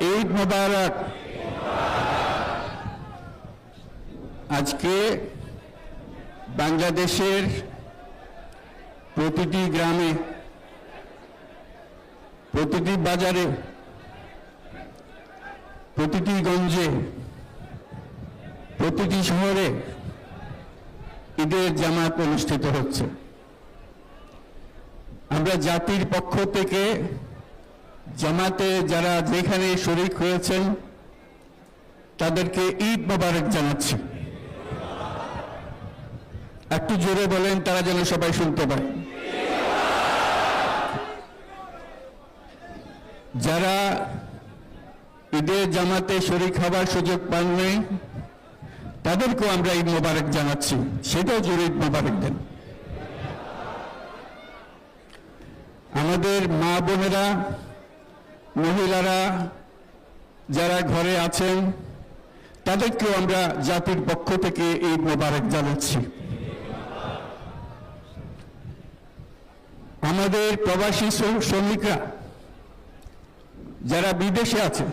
ঈদ মোবারক। আজকে বাংলাদেশের প্রতিটি গ্রামে, প্রতিটি বাজারে, প্রতিটি গঞ্জে, প্রতিটি শহরে ঈদের জামাত অনুষ্ঠিত হচ্ছে। আমরা জাতির পক্ষ থেকে জামাতে যারা যেখানে শরীক হয়েছেন তাদেরকে ঈদ মোবারক জানাচ্ছি। একটু জোরে বলেন, তারা যেন সবাই শুনতে পায়। যারা ঈদের জামাতে শরীক হবার সুযোগ পাননি তাদেরকেও আমরা ঈদ মোবারক জানাচ্ছি, সেটাও জোরে ঈদ মোবারক দেন। আমাদের মা বোনেরা, মহিলারা যারা ঘরে আছেন তাদেরকেও আমরা জাতির পক্ষ থেকে ঈদ মোবারক জানাচ্ছি। আমাদের প্রবাসী শ্রমিকরা যারা বিদেশে আছে,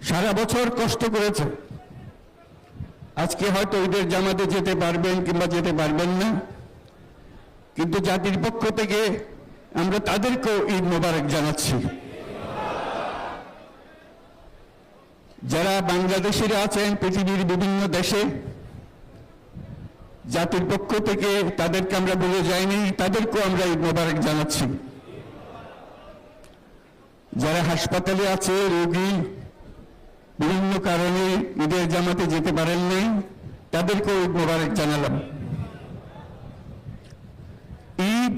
সারা বছর কষ্ট করেছে, আজকে হয়তো ঈদের জামাতে যেতে পারবেন কিংবা যেতে পারবেন না, কিন্তু জাতির পক্ষ থেকে আমরা তাদেরকেও ঈদ মোবারক জানাচ্ছি। যারা বাংলাদেশিরা আছেন পৃথিবীর বিভিন্ন দেশে, জাতির পক্ষ থেকে তাদেরকে আমরা ভুলে যাইনি, তাদেরকেও আমরা ঈদ মোবারক জানাচ্ছি। যারা হাসপাতালে আছে, রোগী, বিভিন্ন কারণে ঈদের জামাতে যেতে পারেন নাই, তাদেরকেও ঈদ মোবারক জানালাম। ঈদ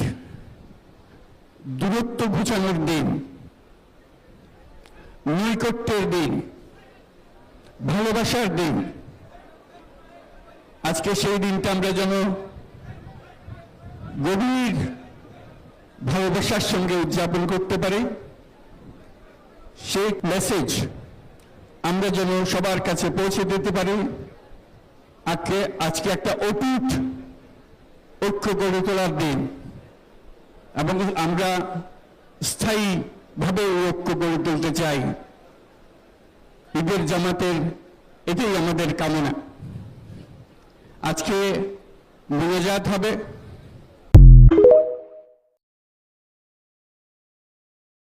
দূরত্ব ঘুচানোর দিন, নৈকট্যের দিন, ভালোবাসার দিন। আজকে সেই দিনটা আমরা যেন গভীর ভালোবাসার সঙ্গে উদযাপন করতে পারি, সেই মেসেজ আমরা যেন সবার কাছে পৌঁছে দিতে পারি। আজকে একটা অটুট ঐক্য গড়ে তোলার দিন, এবং আমরা স্থায়ীভাবে ঐক্য গড়ে তুলতে চাই। ঈদের জামাতের এটাই আমাদের কামনা। আজকে মোনাজাত হবে।